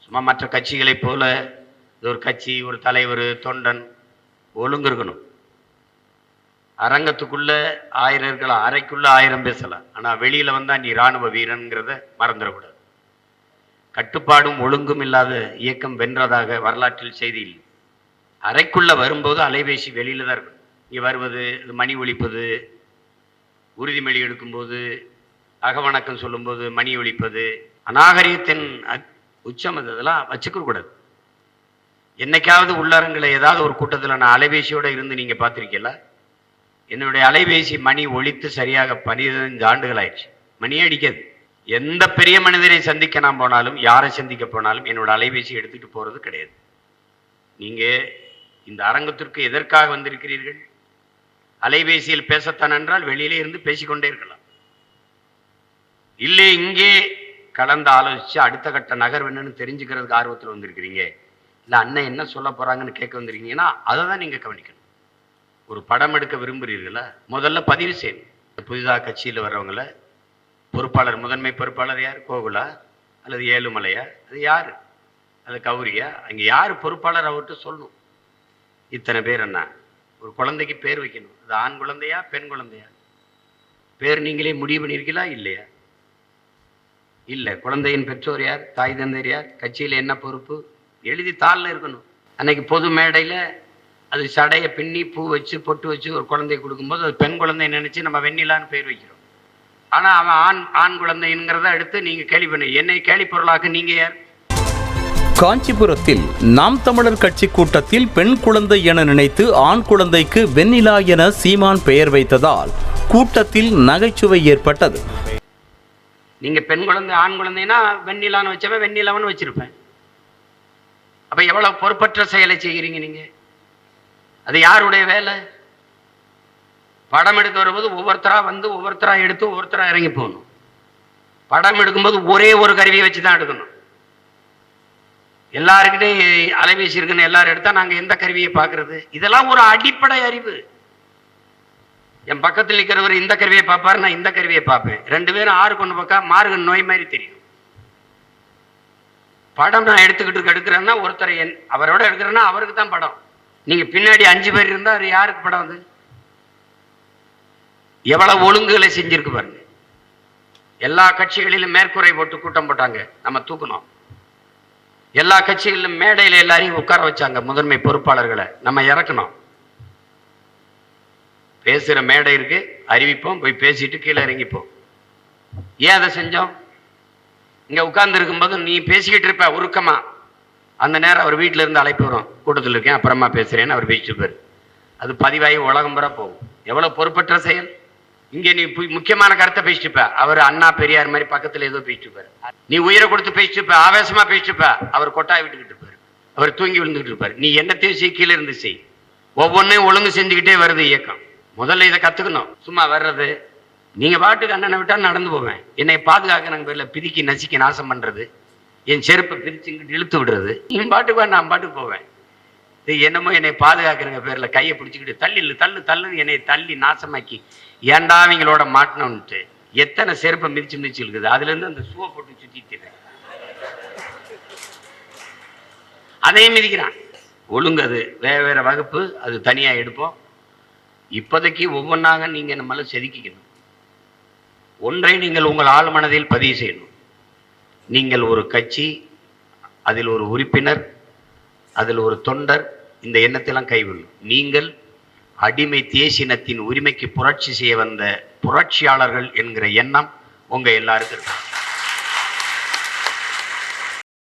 சும்மா மற்ற கட்சிகளைப் போல ஒரு கட்சி, ஒரு தலைவர், தொண்டன் ஒழுங்கு இருக்கணும். அரங்கத்துக்குள்ள 1000 இருக்கலாம், அறைக்குள்ள 1000 பேசலாம். ஆனா வெளியில வந்தா நீ ராணுவ வீரன்கிறத மறந்துடக்கூடாது. கட்டுப்பாடும் ஒழுங்கும் இல்லாத இயக்கம் வென்றதாக வரலாற்றில் செய்தி இல்லை. அறைக்குள்ள வரும்போது அலைபேசி வெளியில தான் இருக்கும். இங்க வருவது, மணி ஒலிப்பது, உறுதிமொழி எடுக்கும்போது, அகவணக்கம் சொல்லும்போது மணி ஒலிப்பது, அநாகரிகத்தின் உச்சம். அதெல்லாம் வச்சுக்க கூடாது. என்னைக்காவது உள்ளரங்களை ஏதாவது ஒரு கூட்டத்தில் நான் அலைபேசியோட இருந்து நீங்க பார்த்திருக்கீங்களா? என்னுடைய அலைபேசி மணி ஒலித்து சரியாக 15 ஆண்டுகள் ஆயிடுச்சு. மணியே அடிக்காது. எந்த பெரிய மனிதரை சந்திக்க நான் போனாலும், யாரை சந்திக்க போனாலும் என்னோட அலைபேசி எடுத்துட்டு போறது கிடையாது. நீங்க இந்த அரங்கத்திற்கு எதற்காக வந்திருக்கிறீர்கள்? அலைபேசியில் பேசத்தான் என்றால் வெளியிலே இருந்து பேசிக்கொண்டே இருக்கலாம். இல்லை, இங்கே கலந்து ஆலோசிச்சு அடுத்த கட்ட நகர்வு என்னன்னு தெரிஞ்சுக்கிறதுக்கு ஆர்வத்தில் வந்திருக்கிறீங்க. இல்லை அண்ணன் என்ன சொல்ல போறாங்கன்னு கேட்க வந்திருக்கீங்கன்னா அதை தான் நீங்க கவனிக்கணும். ஒரு படம் எடுக்க விரும்புகிறீர்களா? முதல்ல பதிவு செய்யணும். புதிதாக கட்சியில் வர்றவங்கள பொறுப்பாளர், முதன்மை பொறுப்பாளர் யார்? கோகுலா அல்லது ஏழுமலையா? அது யாரு? அது கௌரியா? அங்க யாரு பொறுப்பாளர்? அவர்கிட்ட சொல்லணும். இத்தனை பேர் என்ன, ஒரு குழந்தைக்கு பேர் வைக்கணும். அது ஆண் குழந்தையா பெண் குழந்தையா? பேர் நீங்களே முடிவு பண்ணியிருக்கீங்களா? இல்லையா? இல்லை. குழந்தையின் பெற்றோர் யார்? தாய் தந்தையர் யார்? கட்சியில் என்ன பொறுப்பு? எழுதி தாளில் இருக்கணும். அன்னைக்கு பொது மேடையில் அது சடையை பின்னி பூ வச்சு பொட்டு வச்சு ஒரு குழந்தைய கொடுக்கும்போது அது பெண் குழந்தை நினைச்சு நம்ம வெண்ணிலான்னு பேர் வைக்கிறோம். ஆனா அவன் ஆண் குழந்தைங்கிறத எடுத்து நீங்க கேலி பண்ணி என்னை கேலி பொருளாக்க நீங்க யார்? காஞ்சிபுரத்தில் நாம் தமிழர் கட்சி கூட்டத்தில் பெண் குழந்தை என நினைத்து ஆண் குழந்தைக்கு வெண்ணிலா என சீமான் பெயர் வைத்ததால் கூட்டத்தில் நகைச்சுவை ஏற்பட்டது. நீங்க பெண் குழந்தை ஆண் குழந்தைன்னா வெண்ணிலான்னு வச்சவன் வெண்ணிலான்னு வச்சிருப்பேன். அப்ப எவ்வளவு பொறுப்பற்ற செயலை செய்கிறீங்க நீங்க. அது யாருடைய வேலை? படம் எடுக்க வரும்போது ஒவ்வொருத்தரா வந்து ஒவ்வொருத்தரா எடுத்து ஒவ்வொருத்தரா இறங்கி போகணும். படம் எடுக்கும்போது ஒரே ஒரு கருவியை வச்சுதான் எடுக்கணும். எல்லாருக்கிட்டே அலைபேசி இருக்குன்னு எல்லாரும் எடுத்தா நாங்க எந்த கருவியை பார்க்கறது? இதெல்லாம் ஒரு அடிப்படை அறிவு. என் பக்கத்தில் இருக்கிறவர் இந்த கருவியை பார்ப்பாரு, நான் இந்த கருவியை பார்ப்பேன். 2 பேரும் ஆறு கொண்டு பார்க்க மார்கன் நோய் மாதிரி தெரியும். படம் நான் எடுக்கிறேன்னா ஒருத்தரை அவரோட எடுக்கிறேன்னா அவருக்கு தான் படம். நீங்க பின்னாடி 5 பேர் இருந்தா அது யாருக்கு படம்? அது எவ்வளவு ஒழுங்குகளை செஞ்சிருக்கு பாருங்க. எல்லா கட்சிகளிலும் மேற்கூரை போட்டு கூட்டம் போட்டாங்க, நம்ம தூக்கணும். எல்லா கட்சிகளிலும் மேடையில் எல்லாரையும் உட்கார வச்சாங்க, முதன்மை பொறுப்பாளர்களை நம்ம இறக்கணும். பேசுற மேடை இருக்கு, அறிவிப்போம், போய் பேசிட்டு கீழே இறங்கிப்போம். ஏன் அதை செஞ்சோம்? இங்க உட்கார்ந்து இருக்கும்போது நீ பேசிக்கிட்டு இருப்ப உருக்கமா, அந்த நேரம் அவர் வீட்டில இருந்து அழைப்பு வரும், கூட்டத்தில் இருக்கேன் அப்புறமா பேசுறேன்னு அவர் பேசிட்டு இருப்பாரு. அது பதிவாகி உலகம் பெற போகும். எவ்வளவு பொறுப்பற்ற செயல். இங்க நீ முக்கியமான கருத்தை பேசிட்டு இருப்ப, அவர் அண்ணா பெரியார் மாதிரி பக்கத்துல ஏதோ பேசிட்டு இருப்பாரு. நீ உயிரை கொடுத்து பேசிட்டு இருப்ப, ஆவேசமா பேசிட்டு இருப்ப, அவர் கொட்டாய் விட்டுக்கிட்டு இருப்பாரு, அவர் தூங்கி விழுந்துகிட்டு இருப்பாரு. நீ என்னத்தையும் செய், கீழே இருந்து செய். ஒவ்வொன்னையும் ஒழுங்கு செஞ்சுக்கிட்டே வருது இயக்கம். முதல்ல இதை கத்துக்கணும். சும்மா வர்றது, நீங்க பாட்டுக்கு அண்ணனை விட்டா நடந்து போவேன், என்னை பாதுகாக்க பேர்ல பிதிக்கி நசுக்கி நாசம் பண்றது, என் செருப்பை பிரிச்சு இழுத்து விடுறது, நீ பாட்டுக்கு நான் பாட்டுக்கு போவேன். இது என்னமோ என்னை பாதுகாக்கிறங்க பேர்ல கையை பிடிச்சிக்கிட்டு தள்ளு என்னை தள்ளி நாசமாக்கி ஏன்டா அவங்களோட மாட்டணும்ட்டு எத்தனை செருப்பை மிதிச்சு இருக்குது. அதுல இருந்து அந்த ஷூவை போட்டு சுத்திட்டு அதையும் மிதிக்கிறான். ஒழுங்கு. அது வேற வகுப்பு, அது தனியா எடுப்போம். இப்போதைக்கு ஒவ்வொன்றாக நீங்க நம்மள செதுக்கிக்கணும். ஒன்றை நீங்கள் உங்கள் ஆழ் மனதில் பதிவு செய்யணும். நீங்கள் ஒரு கட்சி, அதில் ஒரு உறுப்பினர், அதில் ஒரு தொண்டர், இந்த எண்ணத்தெல்லாம் கைவிடணும். நீங்கள் அடிமை தேசினத்தின் உரிமைக்கு புரட்சி செய்ய வந்த புரட்சியாளர்கள் என்கிற எண்ணம் உங்க எல்லாருக்கும் இருக்கு.